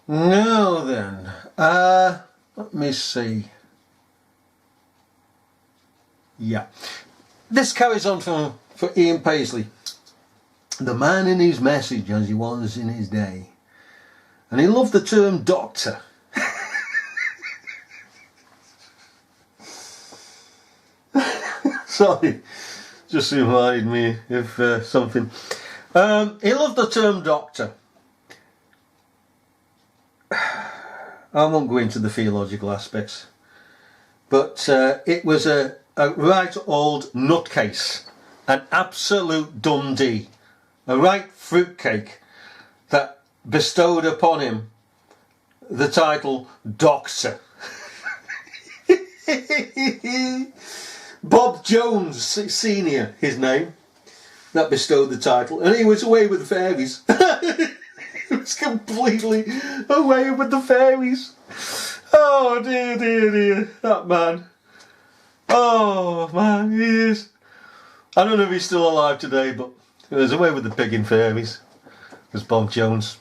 Now then, let me see. Yeah, this carries on for Ian Paisley, the man in his message as he was in his day, and he loved the term doctor. Sorry, just reminded me of something. He loved the term doctor. I won't go into the theological aspects, but it was a right old nutcase, an absolute Dundee, a right fruitcake that bestowed upon him the title Doctor. Bob Jones Senior, his name, that bestowed the title, and he was away with the fairies. He was completely away with the fairies. Oh dear, dear, dear, that man. Oh man, he is. I don't know if he's still alive today, but he was away with the pigging fairies. It was Bob Jones.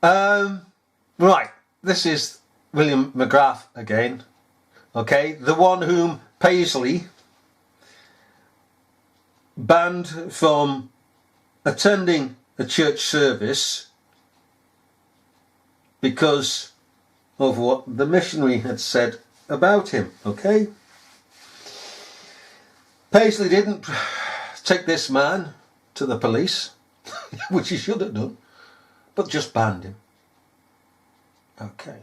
Right, this is William McGrath again. Okay, the one whom Paisley banned from attending a church service because of what the missionary had said about him. Okay, Paisley didn't take this man to the police, which he should have done, but just banned him. Okay,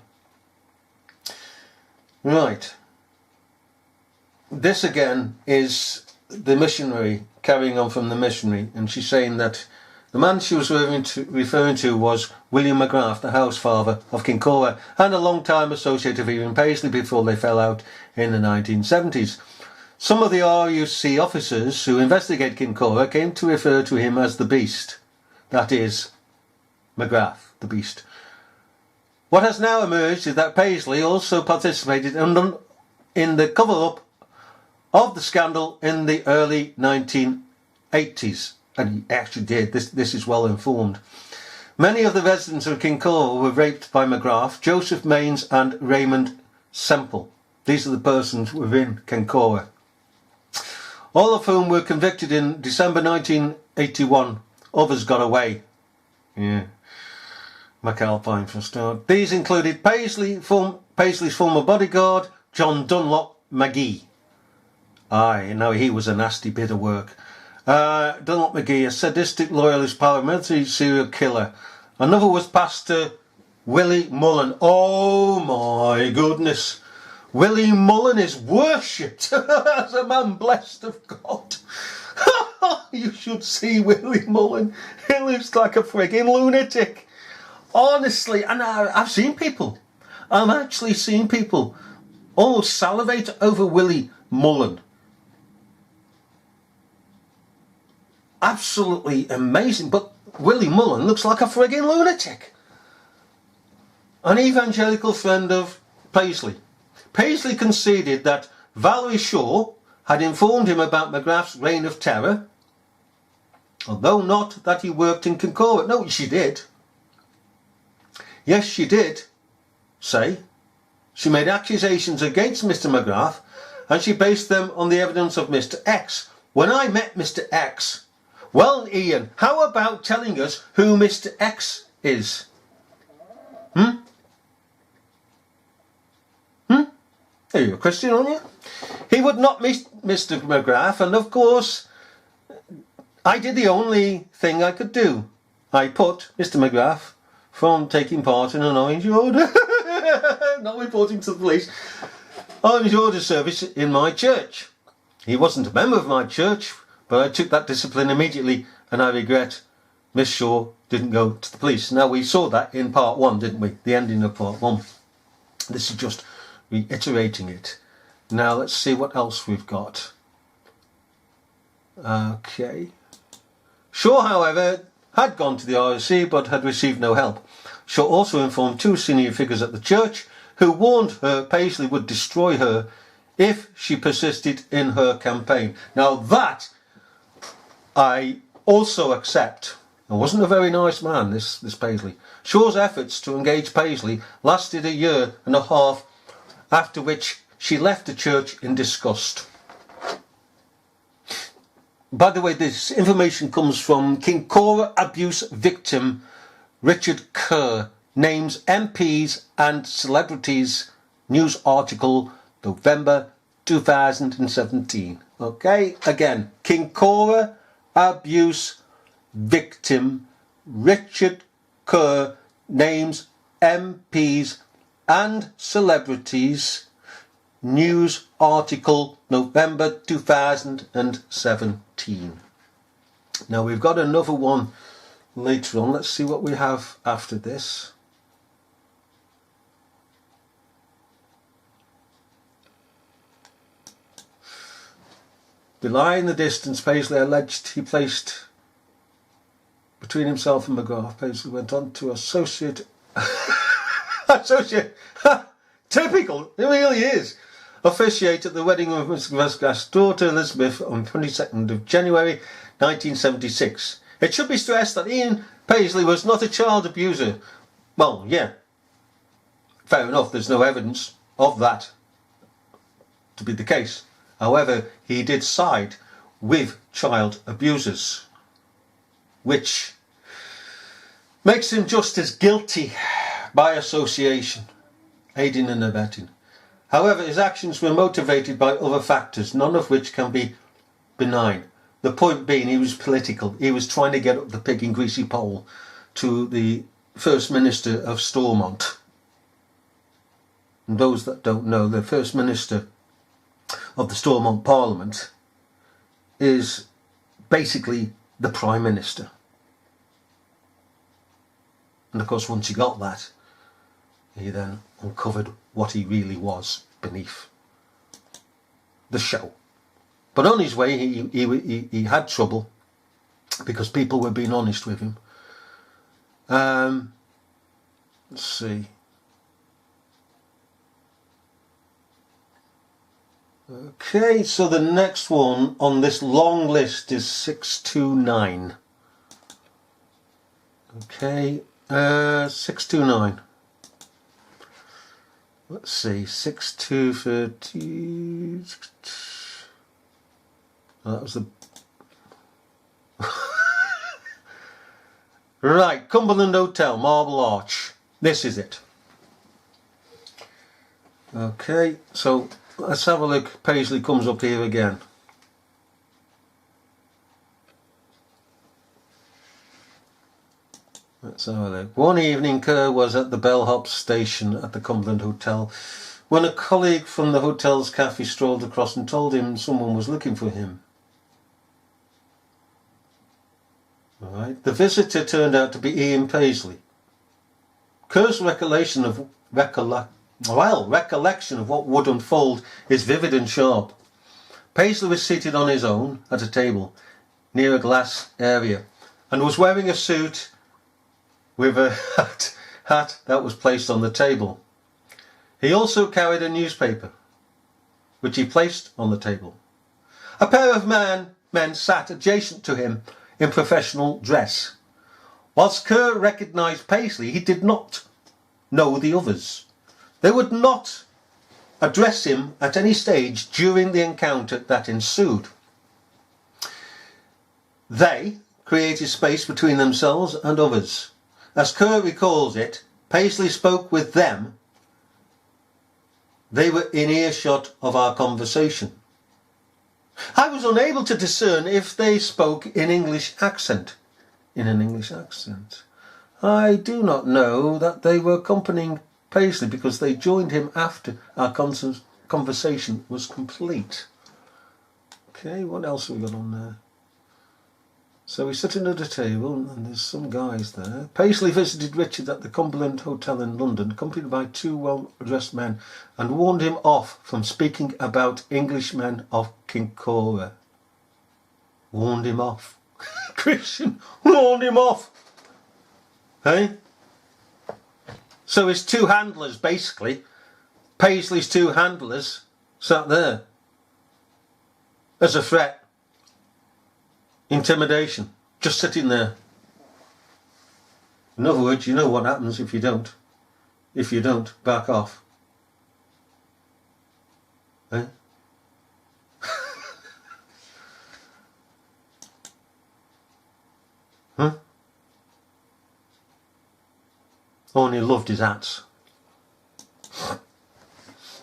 right, this again is the missionary carrying on from the missionary, and she's saying that the man she was referring to was William McGrath, the house father of Kincora, and a long-time associate of Ian Paisley before they fell out in the 1970s. Some of the RUC officers who investigate Kincora came to refer to him as the Beast. That is, McGrath, the Beast. What has now emerged is that Paisley also participated in the cover-up of the scandal in the early 1980s. And he actually did. This is well informed. Many of the residents of Kincora were raped by McGrath, Joseph Mains and Raymond Semple. These are the persons within Kincora. All of whom were convicted in December 1981. Others got away. Yeah. McAlpine for a start. These included Paisley's former bodyguard, John Dunlop McGee. Aye, now he was a nasty bit of work. Dunlop McGee, a sadistic loyalist paramilitary serial killer. Another was Pastor Willie Mullen. Oh my goodness. Willie Mullen is worshipped as a man blessed of God. You should see Willie Mullen. He looks like a frigging lunatic. Honestly, and I've seen people. I've actually seen people almost salivate over Willie Mullen. Absolutely amazing, but Willie Mullen looks like a frigging lunatic. An evangelical friend of Paisley. Paisley conceded that Valerie Shaw had informed him about McGrath's reign of terror, although not that he worked in Kincora. No, she did. Yes, she did say. She made accusations against Mr. McGrath, and she based them on the evidence of Mr. X. When I met Mr. X, well, Ian, how about telling us who Mr. X is? You're a Christian, aren't you? He would not miss Mr. McGrath, and of course, I did the only thing I could do. I put Mr. McGrath from taking part in an orange order, not reporting to the police, orange order service in my church. He wasn't a member of my church, but I took that discipline immediately, and I regret Miss Shaw didn't go to the police. Now, we saw that in part 1, didn't we? The ending of part 1. This is just reiterating it. Now, let's see what else we've got. Okay. Shaw, however, had gone to the ROC, but had received no help. Shaw also informed 2 senior figures at the church, who warned her Paisley would destroy her if she persisted in her campaign. Now that I also accept. and wasn't a very nice man, this Paisley. Shaw's efforts to engage Paisley lasted a year and a half, after which she left the church in disgust. By the way, this information comes from Kincora abuse victim Richard Kerr, names MPs and celebrities, news article, November 2017. Okay, again, Kincora abuse victim Richard Kerr, names MPs and celebrities, news article, November 2017. Now we've got another one later on. Let's see what we have after this. Belying the distance Paisley alleged he placed between himself and McGrath, Paisley went on to associate typical, it really is, officiate at the wedding of Mr. McGrath's daughter Elizabeth on 22nd of January 1976. It should be stressed that Ian Paisley was not a child abuser. Well, yeah, fair enough, there's no evidence of that to be the case. However, he did side with child abusers, which makes him just as guilty by association, aiding and abetting. However, his actions were motivated by other factors, none of which can be benign. The point being, he was political. He was trying to get up the pig in greasy pole to the First Minister of Stormont. And those that don't know, the First Minister of the Stormont Parliament is basically the Prime Minister. And of course, once he got that, he then uncovered what he really was beneath the show. But on his way, he had trouble because people were being honest with him. Let's see. Okay, so the next one on this long list is 629. Okay, 629. Let's see, 6230. Oh, that was the... Right, Cumberland Hotel, Marble Arch. This is it. Okay, so let's have a look. Paisley comes up here again. Let's have a look. One evening, Kerr was at the bellhop station at the Cumberland Hotel when a colleague from the hotel's cafe strolled across and told him someone was looking for him. Right. The visitor turned out to be Ian Paisley. Kerr's recollection of what would unfold is vivid and sharp. Paisley was seated on his own at a table near a glass area and was wearing a suit with a hat that was placed on the table. He also carried a newspaper, which he placed on the table. A pair of men sat adjacent to him in professional dress. Whilst Kerr recognised Paisley, he did not know the others. They would not address him at any stage during the encounter that ensued. They created space between themselves and others. As Kerr recalls it, Paisley spoke with them. They were in earshot of our conversation. I was unable to discern if they spoke in an English accent. I do not know that they were accompanying Paisley because they joined him after our conversation was complete. Okay, what else have we got on there? So we're sitting at a table and there's some guys there. Paisley visited Richard at the Cumberland Hotel in London, accompanied by two well-dressed men, and warned him off from speaking about Englishmen of Kincora. Warned him off. Christian, warned him off. Hey? So his two handlers, basically, Paisley's two handlers, sat there as a threat. Intimidation, just sitting there. In other words, you know what happens if you don't. If you don't, back off. Eh? Huh? Only loved his hats.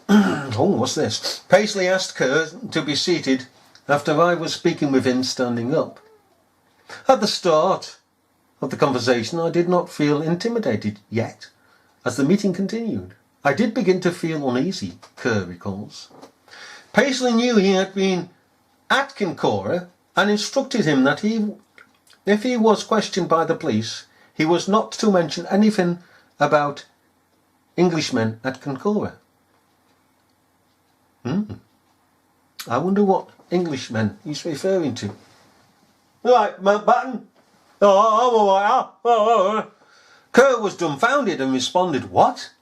Oh, what's this? Paisley asked Kerr to be seated after I was speaking with him standing up. At the start of the conversation, I did not feel intimidated yet. As the meeting continued, I did begin to feel uneasy, Kerr recalls. Paisley knew he had been at Kincora and instructed him that if he was questioned by the police, he was not to mention anything about Englishmen at Kincora. I wonder what Englishmen he's referring to. Right, Mountbatten. Kerr was dumbfounded and responded, "What?"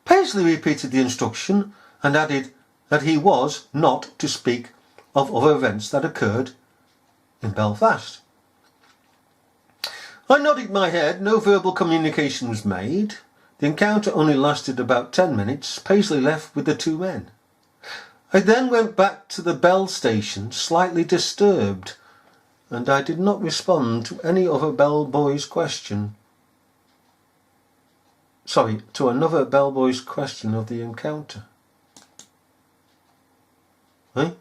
Paisley repeated the instruction and added that he was not to speak of other events that occurred in Belfast. I nodded my head. No verbal communication was made. The encounter only lasted about 10 minutes. Paisley left with the two men. I then went back to the Bell station, slightly disturbed, and I did not respond to any other bellboy's question. To another bellboy's question of the encounter. Eh?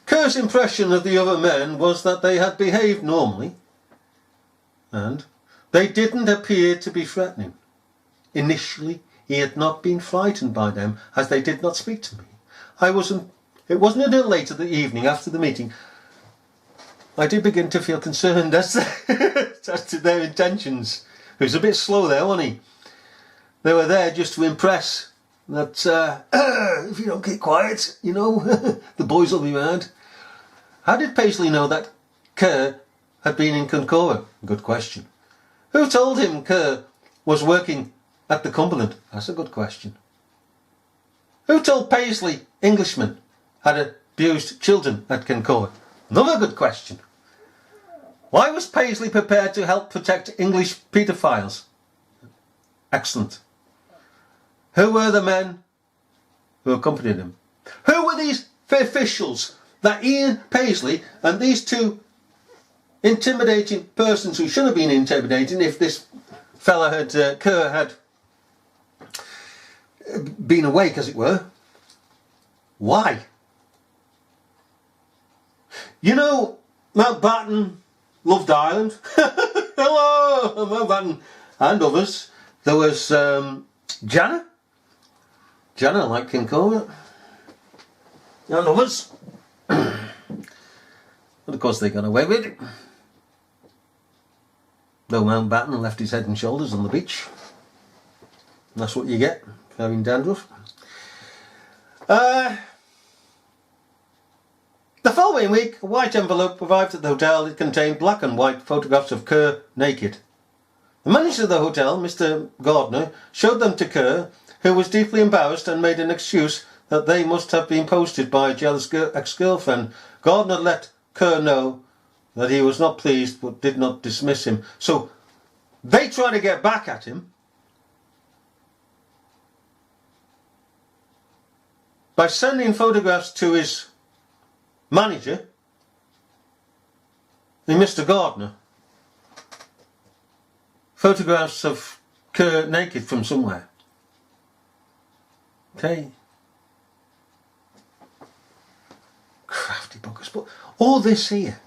Kerr's impression of the other men was that they had behaved normally, and they didn't appear to be threatening. Initially, he had not been frightened by them, as they did not speak to me. It wasn't until later the evening after the meeting I did begin to feel concerned as to their intentions. He was a bit slow there, wasn't he? They were there just to impress that if you don't keep quiet, you know, the boys will be mad. How did Paisley know that Kerr had been in Kincora? Good question. Who told him Kerr was working at the Cumberland? That's a good question. Who told Paisley Englishmen had abused children at Kincora? Another good question. Why was Paisley prepared to help protect English paedophiles? Excellent. Who were the men who accompanied him? Who were these officials that Ian Paisley and these two intimidating persons who should have been intimidating if this fella Kerr had been awake, as it were? Why? You know, Mountbatten loved Ireland. Hello, Mountbatten, and others. There was Jana. Jana liked Kincora. And others. And of course they got away with it. Though Mountbatten left his head and shoulders on the beach. And that's what you get for having dandruff. The following week, a white envelope arrived at the hotel. It contained black and white photographs of Kerr naked. The manager of the hotel, Mr. Gardner, showed them to Kerr, who was deeply embarrassed and made an excuse that they must have been posted by a jealous ex-girlfriend. Gardner let Kerr know that he was not pleased but did not dismiss him. So they tried to get back at him by sending photographs to his manager, Mr. Gardner. Photographs of Kerr naked from somewhere. Okay. Crafty buggers. But all this here.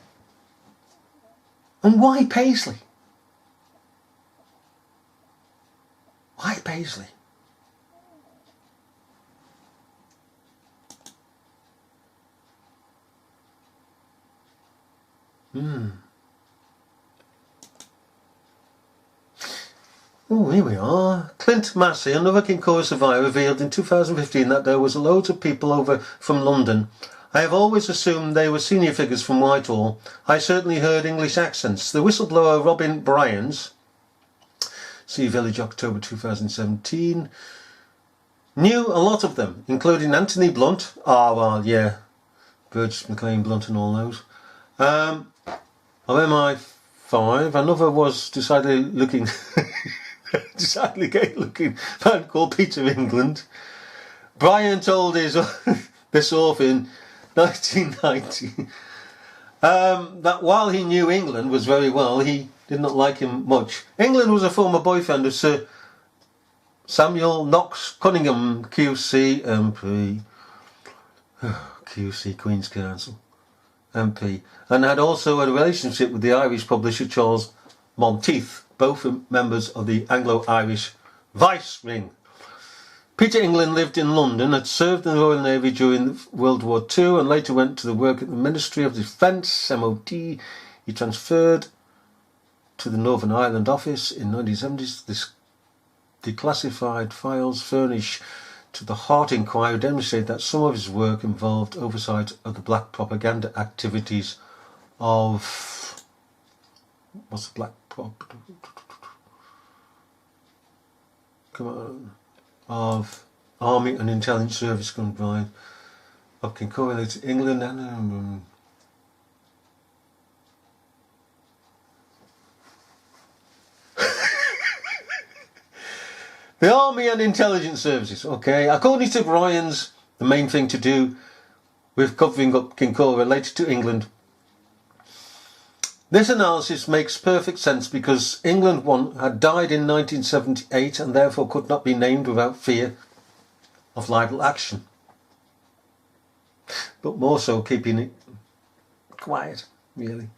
And why Paisley? Why Paisley? Oh, here we are. Clint Massey, another Kincora survivor, revealed in 2015 that there was loads of people over from London. I have always assumed they were senior figures from Whitehall. I certainly heard English accents. The whistleblower Robin Bryans, see Village, October 2017. knew a lot of them, including Anthony Blunt. Ah, well, yeah, Burgess, McLean, Blunt and all those. Of MI5, another was decidedly looking, decidedly gay looking man called Peter England. Brian told his this off in 1990 that while he knew England was very well, he did not like him much. England was a former boyfriend of Sir Samuel Knox Cunningham, QC MP, QC Queen's Counsel MP, and had also a relationship with the Irish publisher Charles Monteith, both members of the Anglo-Irish Vice Ring. Peter England lived in London, had served in the Royal Navy during World War II and later went to work at the Ministry of Defence, MOD. He transferred to the Northern Ireland office in 1970s. This declassified files furnished to the Hart Inquiry demonstrate that some of his work involved oversight of the black propaganda activities of... What's the black prop? Come on. Of Army and Intelligence Service combined of Kincora to England and the Army and Intelligence Services. Okay, according to Brian's, the main thing to do with covering up Kincora related to England. This analysis makes perfect sense because England one had died in 1978 and therefore could not be named without fear of libel action. But more so keeping it quiet, really.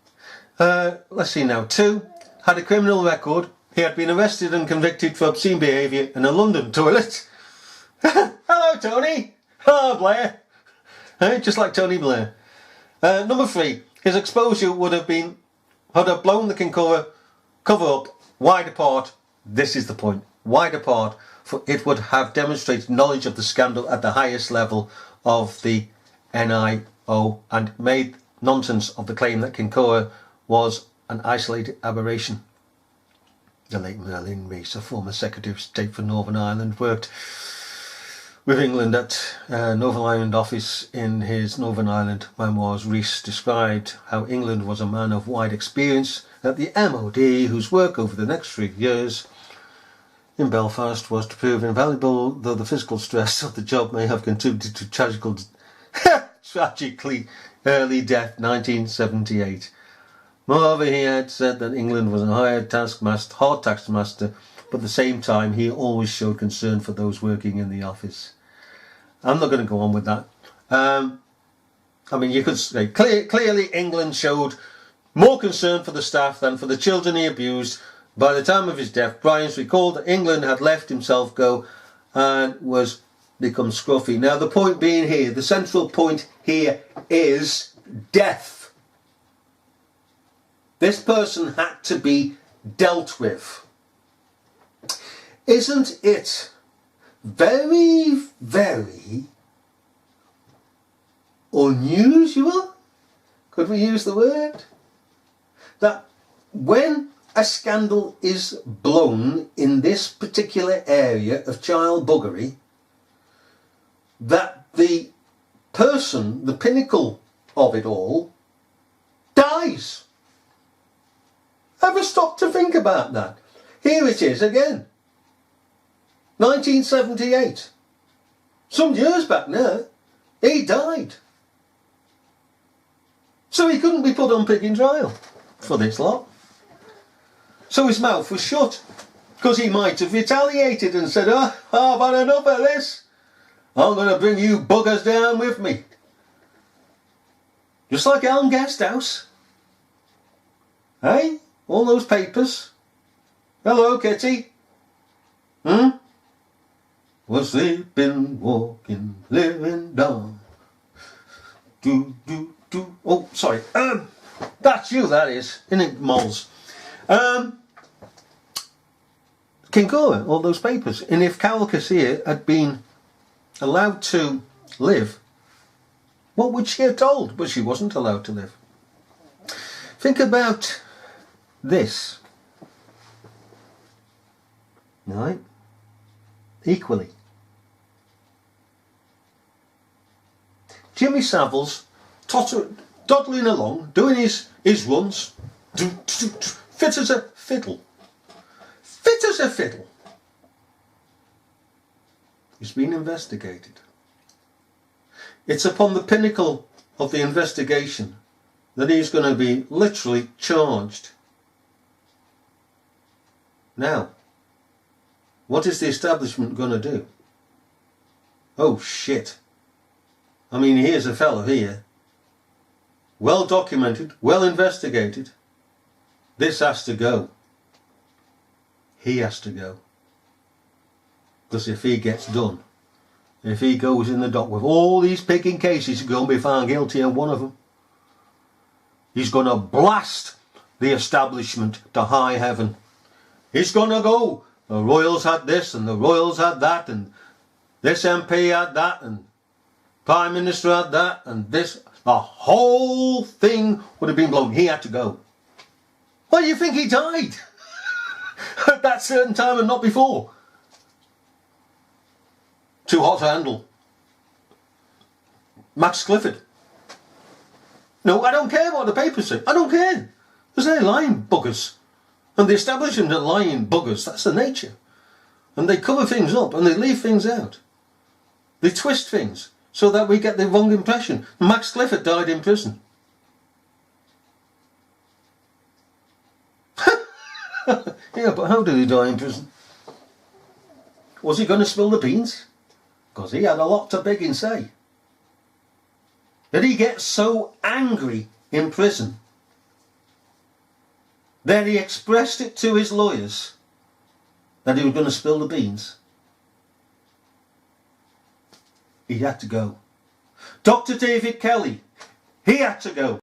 Let's see now. 2, had a criminal record. He had been arrested and convicted for obscene behaviour in a London toilet. Hello, Tony. Hello, Blair. Just like Tony Blair. Number 3, his exposure would have blown the Kincora cover up wide apart. This is the point. Wide apart, for it would have demonstrated knowledge of the scandal at the highest level of the NIO and made nonsense of the claim that Kincora was an isolated aberration. The late Merlin Rees, a former Secretary of State for Northern Ireland, worked with England at Northern Ireland office. In his Northern Ireland memoirs, Rees described how England was a man of wide experience at the MOD, whose work over the next 3 years in Belfast was to prove invaluable, though the physical stress of the job may have contributed to tragically early death, 1978. Moreover, he had said that England was a hard taskmaster, but at the same time he always showed concern for those working in the office. I'm not going to go on with that. I mean, you could say clearly England showed more concern for the staff than for the children he abused. By the time of his death, Bryans recalled that England had let himself go and was become scruffy. Now, the point being here, the central point here is death. This person had to be dealt with. Isn't it very, very unusual, could we use the word, that when a scandal is blown in this particular area of child buggery, that the person, the pinnacle of it all, dies? Ever stop to think about that? Here it is again. 1978. Some years back now, he died. So he couldn't be put on picking trial for this lot. So his mouth was shut, because he might have retaliated and said, "Oh, I've had enough of this. I'm going to bring you buggers down with me." Just like Elm Guest House. Hey? All those papers. Hello, Kitty. We're sleeping, walking, living down. Oh, sorry. That's you, that is. Isn't it, moles? Kincora, all those papers. And if Carol Cassia had been allowed to live, what would she have told? But she wasn't allowed to live. Think about this. Right? Equally. Jimmy Savile's toddling along, doing his runs, fit as a fiddle. Fit as a fiddle. He's been investigated. It's upon the pinnacle of the investigation that he's going to be literally charged. Now, what is the establishment going to do? Oh shit. I mean, here's a fellow here, well documented, well investigated. This has to go. He has to go. Because if he gets done, if he goes in the dock with all these picking cases, he's going to be found guilty of one of them. He's going to blast the establishment to high heaven. He's going to go, the Royals had this and the Royals had that and this MP had that and Prime Minister had that and this. The whole thing would have been blown. He had to go. Why do you think he died? At that certain time and not before. Too hot to handle. Max Clifford. No, I don't care what the papers say. I don't care. Because they're lying buggers. And the establishment are lying buggers. That's the nature. And they cover things up and they leave things out. They twist things so that we get the wrong impression. Max Clifford died in prison. Yeah, but how did he die in prison? Was he going to spill the beans? Because he had a lot to big and say. Did he get so angry in prison that he expressed it to his lawyers that he was going to spill the beans? He had to go. Dr. David Kelly, he had to go.